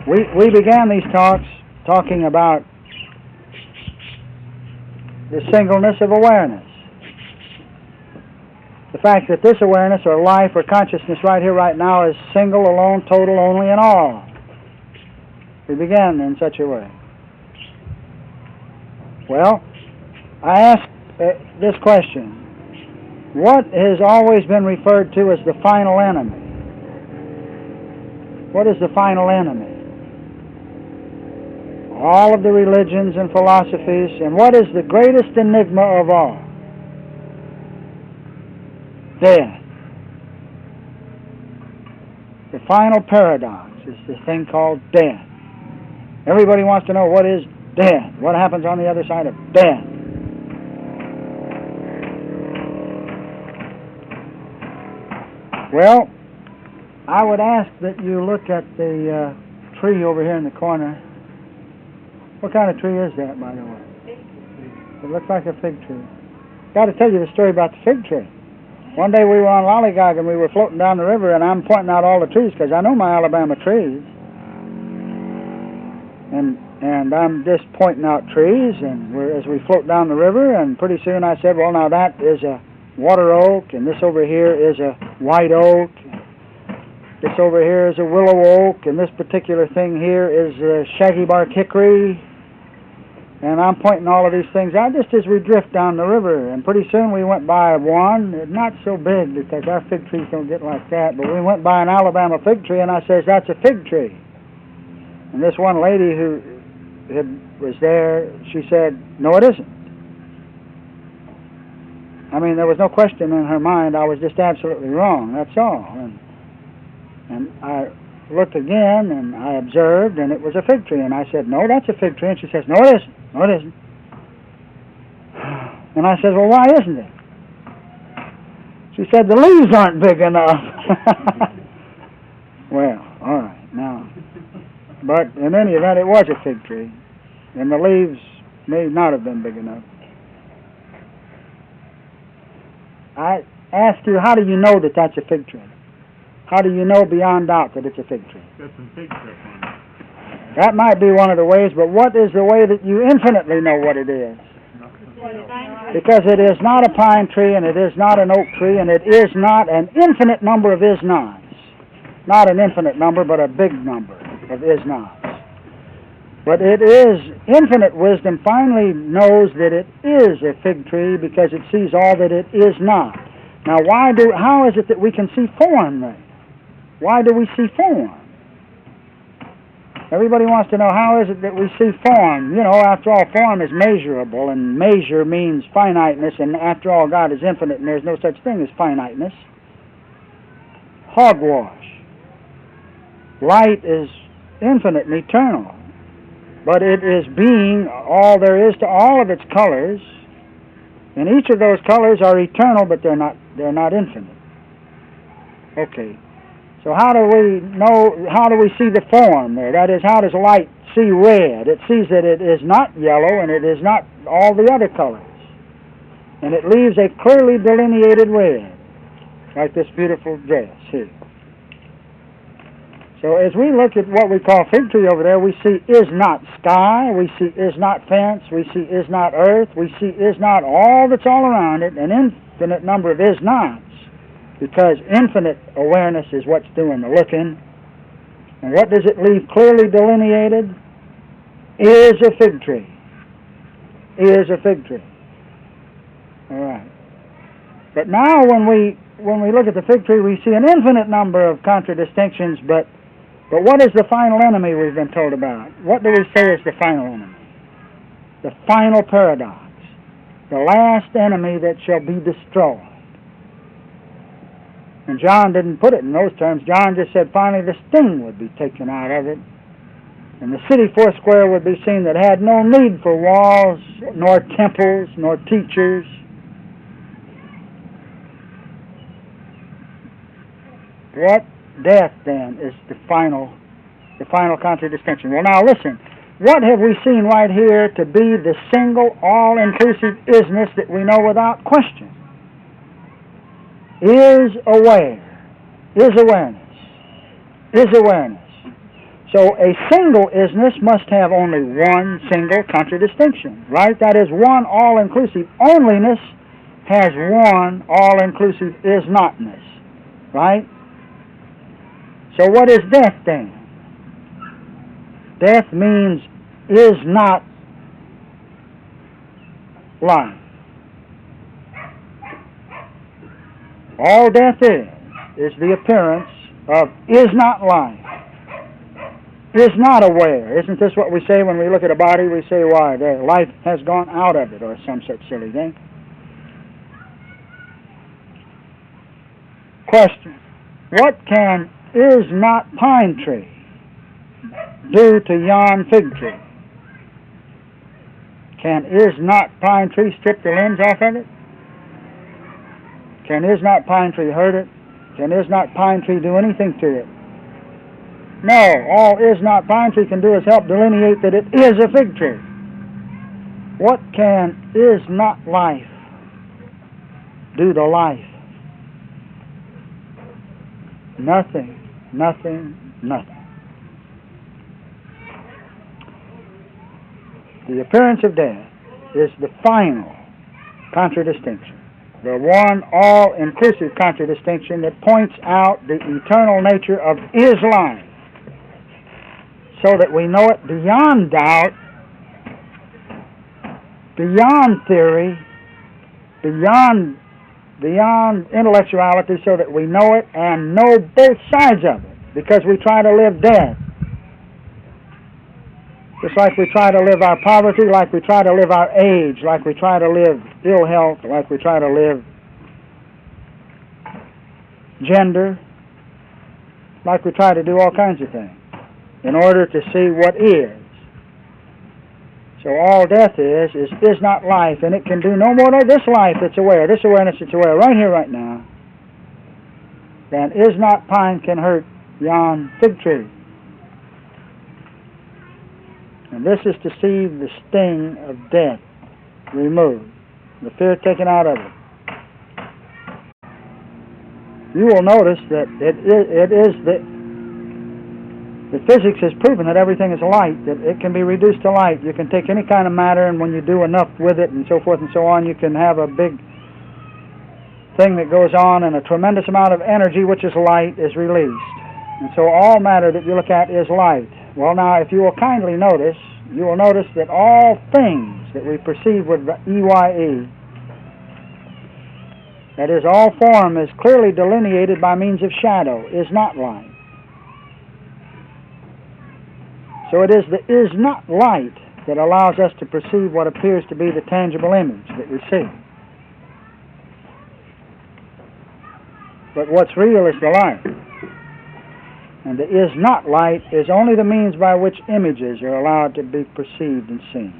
We began these talks talking about the singleness of awareness. The fact that this awareness or life or consciousness right here, right now is single, alone, total, only, and all. We began in such a way. Well, I asked this question. What has always been referred to as the final enemy? What is the final enemy? All of the religions and philosophies, and what is the greatest enigma of all? Death. The final paradox is the thing called death. Everybody wants to know what is death. What happens on the other side of death? Well, I would ask that you look at the tree over here in the corner. What kind of tree is that, by the way? It looks like a fig tree. Got to tell you the story about the fig tree. One day we were on Lollygog and we were floating down the river, and I'm pointing out all the trees because I know my Alabama trees. And I'm just pointing out trees, and as we float down the river, and pretty soon I said, well, now that is a water oak, and this over here is a white oak, this over here is a willow oak, and this particular thing here is a shaggy bark hickory. And I'm pointing all of these things out just as we drift down the river. And pretty soon we went by one, not so big because our fig trees don't get like that, but we went by an Alabama fig tree, and I says, that's a fig tree. And this one lady who was there, she said, no, it isn't. I mean, there was no question in her mind. I was just absolutely wrong, that's all. And I looked again, and I observed, and it was a fig tree. And I said, no, that's a fig tree. And she says, no, it isn't. No, it isn't. And I said, well, why isn't it? She said, the leaves aren't big enough. Well, all right, now. But in any event, it was a fig tree. And the leaves may not have been big enough. I asked you, how do you know that that's a fig tree? How do you know beyond doubt that it's a fig tree? Got some fig stuff on it. That might be one of the ways, but what is the way that you infinitely know what it is? Because it is not a pine tree, and it is not an oak tree, and it is not an infinite number of is-nots. Not an infinite number, but a big number of is-nots. But it is, infinite wisdom finally knows that it is a fig tree because it sees all that it is not. Now, how is it that we can see form then? Why do we see form? Everybody wants to know, how is it that we see form? You know, after all, form is measurable, and measure means finiteness, and after all, God is infinite, and there's no such thing as finiteness. Hogwash. Light is infinite and eternal, but it is being all there is to all of its colors, and each of those colors are eternal, but they're not infinite. Okay. So how do we see the form there? That is, how does light see red? It sees that it is not yellow, and it is not all the other colors. And it leaves a clearly delineated red, like this beautiful dress here. So as we look at what we call fig tree over there, we see is not sky, we see is not fence, we see is not earth, we see is not all that's all around it, an infinite number of is nots. Because infinite awareness is what's doing the looking. And what does it leave clearly delineated? Is a fig tree. Is a fig tree. All right. But now when we look at the fig tree, we see an infinite number of contradistinctions, but what is the final enemy we've been told about? What do we say is the final enemy? The final paradox. The last enemy that shall be destroyed. And John didn't put it in those terms. John just said finally the sting would be taken out of it. And the city foursquare would be seen that had no need for walls, nor temples, nor teachers. What death then is the final contradistinction? Well, now listen. What have we seen right here to be the single, all-inclusive isness that we know without question? Is aware, is awareness, is awareness. So a single isness must have only one single contradistinction, right? That is, one all-inclusive onlyness has one all-inclusive is-notness, right? So what is death then? Death means is not life. All death is the appearance of is not life, is not aware. Isn't this what we say when we look at a body? We say, why, the life has gone out of it, or some such silly thing. Question: what can is not pine tree do to yon fig tree? Can is not pine tree strip the limbs off of it? Can is not pine tree hurt it? Can is not pine tree do anything to it? No, all is not pine tree can do is help delineate that it is a fig tree. What can is not life do to life? Nothing, nothing, nothing. The appearance of death is the final contradistinction, the one all-inclusive contradistinction that points out the eternal nature of is life, so that we know it beyond doubt, beyond theory, beyond intellectuality, so that we know it and know both sides of it, because we try to live death. Just like we try to live our poverty, like we try to live our age, like we try to live ill health, like we try to live gender, like we try to do all kinds of things in order to see what is. So all death is not life, and it can do no more than this life that's aware, this awareness that's aware right here, right now, than is not pine can hurt yon fig tree. And this is to see the sting of death removed, the fear taken out of it. You will notice that it is the physics has proven that everything is light, that it can be reduced to light. You can take any kind of matter, and when you do enough with it and so forth and so on, you can have a big thing that goes on, and a tremendous amount of energy, which is light, is released. And so all matter that you look at is light. Well, now, if you will kindly notice, you will notice that all things that we perceive with the EYE, that is, all form is clearly delineated by means of shadow, is not light. So it is the is not light that allows us to perceive what appears to be the tangible image that we see. But what's real is the light. And the is not light is only the means by which images are allowed to be perceived and seen.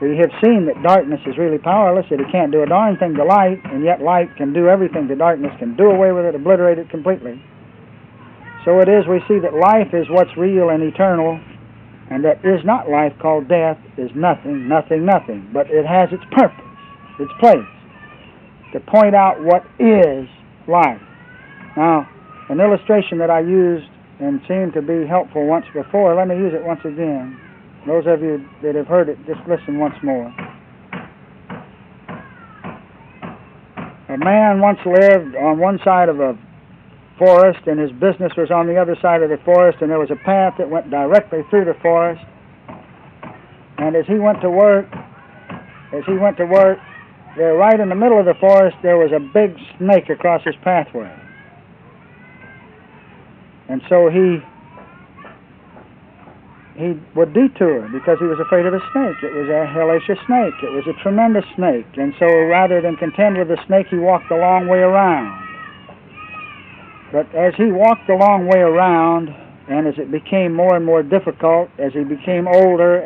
We have seen that darkness is really powerless, that it can't do a darn thing to light, and yet light can do everything to darkness, can do away with it, obliterate it completely. So it is we see that life is what's real and eternal, and that is not life, called death, is nothing, nothing, nothing. But it has its purpose, its place, to point out what is life. Now, an illustration that I used and seemed to be helpful once before, let me use it once again. Those of you that have heard it, just listen once more. A man once lived on one side of a forest, and his business was on the other side of the forest, and there was a path that went directly through the forest. And as he went to work, there, right in the middle of the forest, there was a big snake across his pathway. And so he would detour because he was afraid of the snake. It was a hellacious snake. It was a tremendous snake. And so rather than contend with the snake, he walked a long way around. But as he walked a long way around, and as it became more and more difficult, as he became older,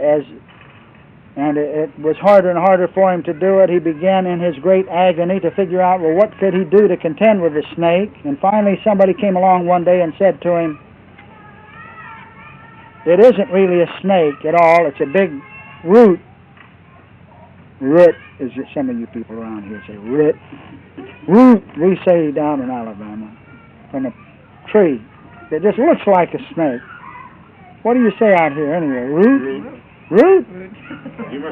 and it was harder and harder for him to do it, he began in his great agony to figure out, well, what could he do to contend with the snake? And finally somebody came along one day and said to him, it isn't really a snake at all, it's a big root. Root, as some of you people around here say, root. Root, we say down in Alabama, from a tree. that just looks like a snake. What do you say out here anyway? Root? Root?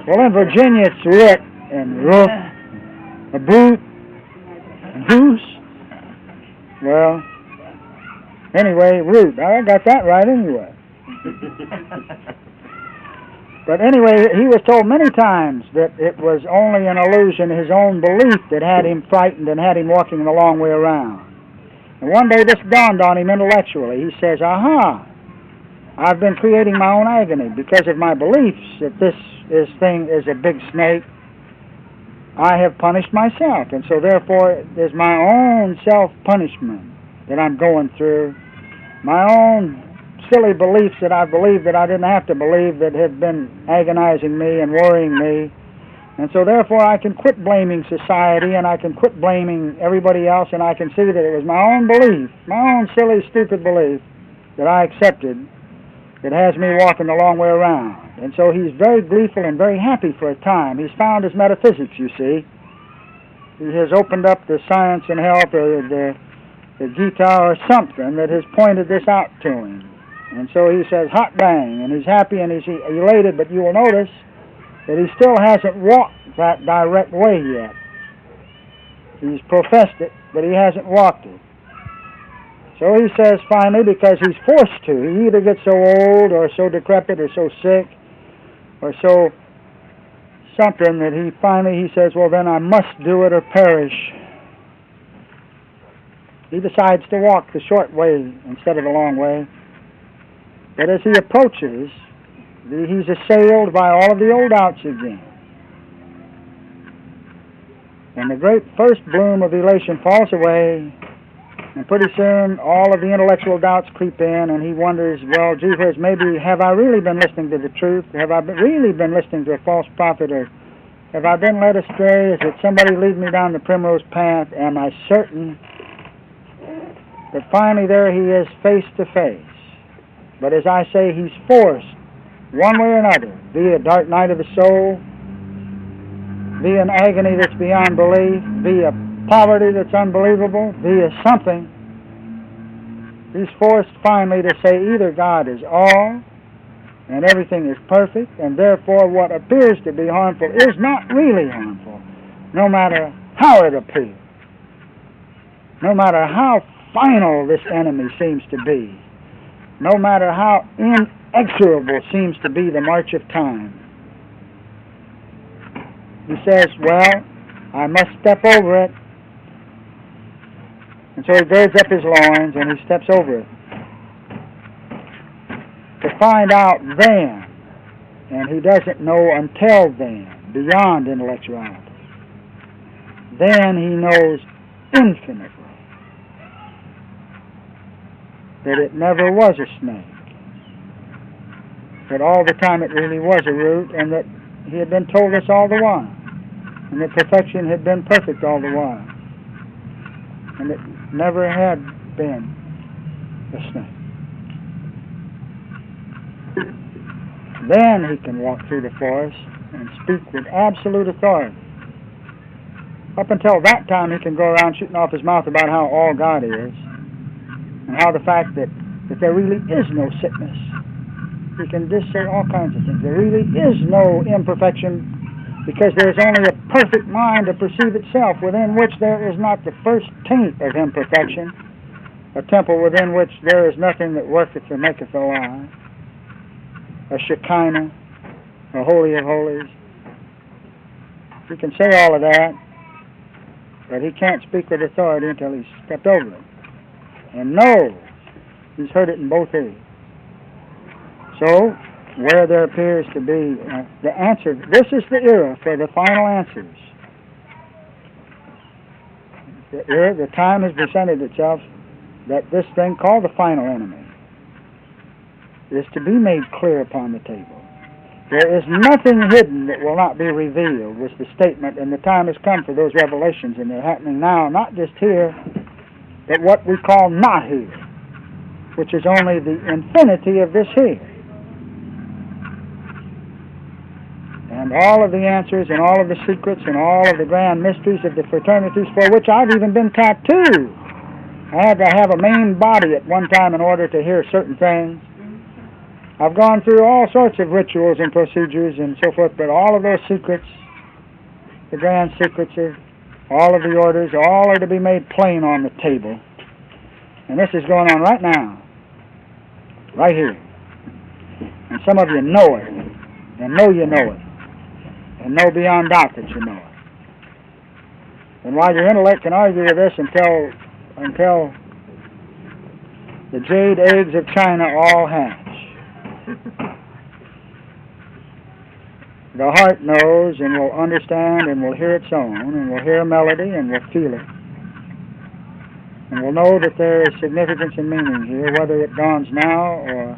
Well, in Virginia it's root and roof, a boot, and goose. Well, anyway, root. I got that right anyway. But anyway, he was told many times that it was only an illusion, his own belief, that had him frightened and had him walking the long way around. And one day this dawned on him intellectually. He says, aha, I've been creating my own agony because of my beliefs that this thing is a big snake. I have punished myself, and so therefore it is my own self-punishment that I'm going through, my own silly beliefs that I believed that I didn't have to believe that have been agonizing me and worrying me. And so therefore I can quit blaming society and I can quit blaming everybody else, and I can see that it was my own belief, my own silly, stupid belief that I accepted that has me walking the long way around. And so he's very gleeful and very happy for a time. He's found his metaphysics, you see. He has opened up the science and health or the Gita or something that has pointed this out to him. And so he says, hot dang, and he's happy and he's elated, but you will notice that he still hasn't walked that direct way yet. He's professed it, but he hasn't walked it. So he says finally, because he's forced to, he either gets so old or so decrepit or so sick or so something that he says, well then I must do it or perish. He decides to walk the short way instead of the long way. But as he approaches, he's assailed by all of the old doubts again. And the great first bloom of elation falls away, and pretty soon all of the intellectual doubts creep in, and he wonders, well, gee whiz, maybe have I really been listening to the truth? Have I really been listening to a false prophet? Or have I been led astray? Is it somebody leading me down the primrose path? Am I certain? But finally there he is face to face. But as I say, he's forced, one way or another, be a dark night of the soul, be an agony that's beyond belief, be a poverty that's unbelievable, be a something. He's forced finally to say either God is all and everything is perfect, and therefore what appears to be harmful is not really harmful, no matter how it appears, no matter how final this enemy seems to be, no matter how inexorable seems to be the march of time. He says, well, I must step over it. And so he girds up his loins and he steps over it. To find out then, and he doesn't know until then, beyond intellectuality, then he knows infinitely that it never was a snake, that all the time it really was a root, and that he had been told this all the while, and that perfection had been perfect all the while, and it never had been a snake. Then he can walk through the forest and speak with absolute authority. Up until that time, he can go around shooting off his mouth about how all God is, and how the fact that there really is no sickness. He can just say all kinds of things. There really is no imperfection, because there is only a perfect mind to perceive itself, within which there is not the first taint of imperfection, a temple within which there is nothing that worketh or maketh alive, a Shekinah, a Holy of Holies. He can say all of that, but he can't speak with authority until he's stepped over it and knows he's heard it in both ears. So, where there appears to be the answer, this is the era for the final answers. The time has presented itself that this thing called the final enemy is to be made clear upon the table. There is nothing hidden that will not be revealed, was the statement, and the time has come for those revelations, and they're happening now, not just here, but what we call not here, which is only the infinity of this here. And all of the answers and all of the secrets and all of the grand mysteries of the fraternities, for which I've even been tattooed I had to have a main body at one time in order to hear certain things. I've gone through all sorts of rituals and procedures and so forth, but all of those secrets, the grand secrets of all of the orders, all are to be made plain on the table. And this is going on right now, right here. And some of you know it, and know you know it, and know beyond doubt that you know it. And while your intellect can argue with this until the jade eggs of China all hatch, the heart knows and will understand and will hear its own, and will hear a melody and will feel it. And will know that there is significance and meaning here, whether it dawns now or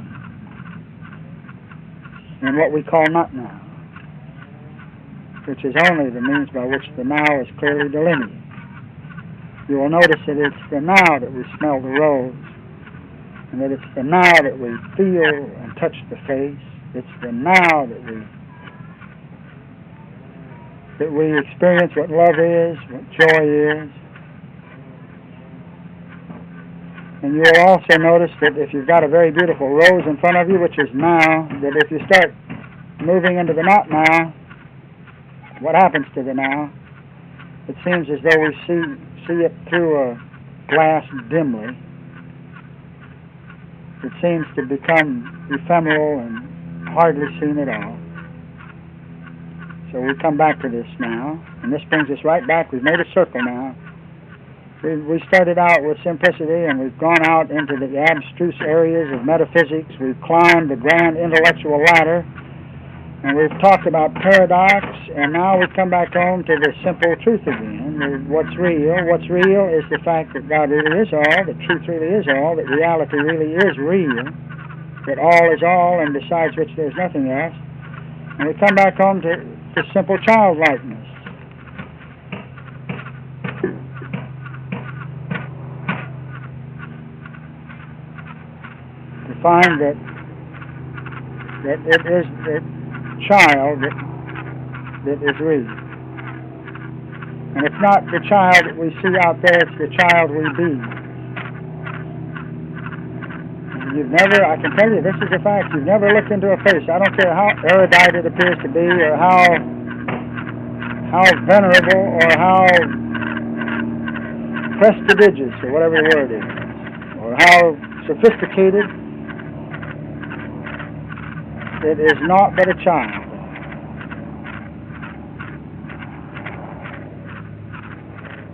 in what we call not now, which is only the means by which the now is clearly delineated. You will notice that it's the now that we smell the rose, and that it's the now that we feel and touch the face. It's the now that we experience what love is, what joy is. And you will also notice that if you've got a very beautiful rose in front of you, which is now, that if you start moving into the not now, what happens to the now? It seems as though we see it through a glass dimly. It seems to become ephemeral and hardly seen at all. So we come back to this now, and this brings us right back. We've made a circle now. We started out with simplicity, and we've gone out into the abstruse areas of metaphysics. We've climbed the grand intellectual ladder, and we've talked about paradox, and now we come back home to the simple truth again. What's real? What's real is the fact that God really is all, that truth really is all, that reality really is real, that all is all, and besides which there's nothing else. And we come back home to simple childlikeness. To find that it is the child that is real. And it's not the child that we see out there, it's the child we be. And you've never, I can tell you, this is a fact, you've never looked into a face. I don't care how erudite it appears to be, or how venerable, or how prestigious, or whatever the word is, or how sophisticated. It is not but a child.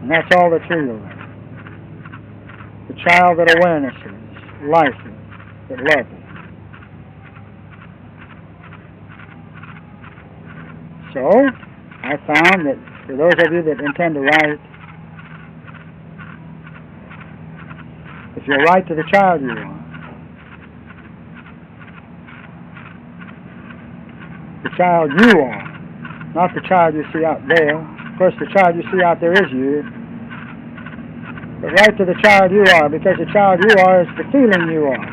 And that's all that's real. The child that awareness is, life is, that love is. So, I found that for those of you that intend to write, if you'll write to the child you are, the child you are, not the child you see out there. Of course, the child you see out there is you. But write to the child you are, because the child you are is the feeling you are.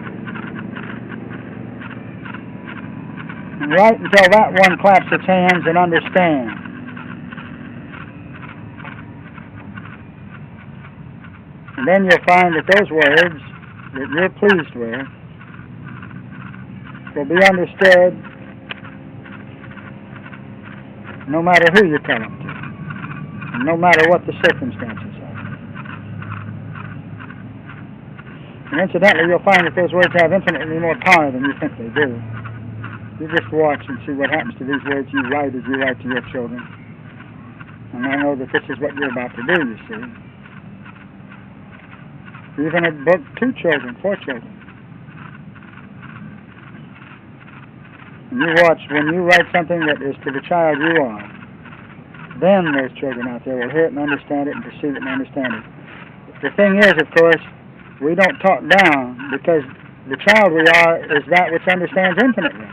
And write until that one claps its hands and understands. And then you'll find that those words that you're pleased with will be understood no matter who you tell them to, and no matter what the circumstances are. And incidentally, you'll find that those words have infinitely more power than you think they do. You just watch and see what happens to these words you write as you write to your children. And I know that this is what you're about to do, you see. Even a book, 2 children, 4 children. And you watch, when you write something that is to the child you are, then those children out there will hear it and understand it and perceive it and understand it. The thing is, of course, we don't talk down, because the child we are is that which understands infinitely.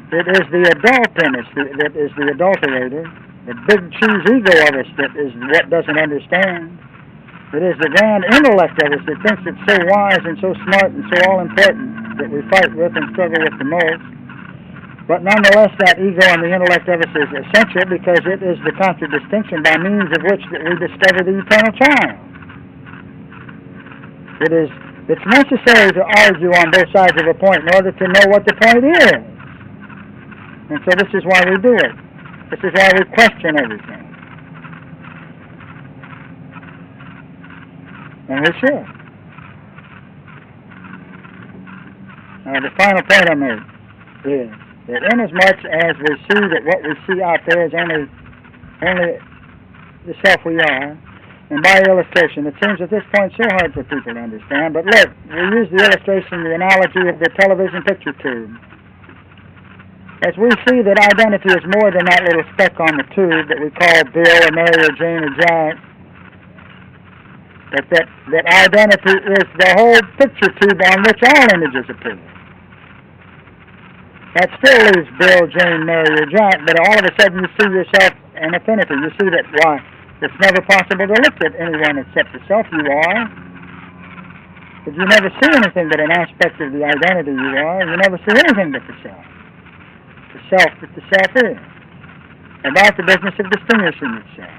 It is the adult in us that is the adulterator, the big cheese ego of us that is what doesn't understand. It is the grand intellect of us that thinks it's so wise and so smart and so all-important that we fight with and struggle with the most. But nonetheless, that ego and the intellect of us is essential, because it is the contradistinction by means of which that we discover the eternal child. It's necessary to argue on both sides of a point in order to know what the point is. And so this is why we do it. This is why we question everything. And we should. Now the final point I make is that inasmuch as we see that what we see out there is only the self we are, and by illustration, it seems at this point so hard for people to understand, but look, we use the illustration, the analogy of the television picture tube. As we see that identity is more than that little speck on the tube that we call Bill or Mary or Jane or Jack, that identity is the whole picture tube on which all images appear. That still leaves Bill, Jane, Mary, or Jack, but all of a sudden you see yourself in affinity. You see that, why, it's never possible to look at anyone except the self you are. But you never see anything but an aspect of the identity you are. You never see anything but the self. The self that the self is. About the business of distinguishing itself.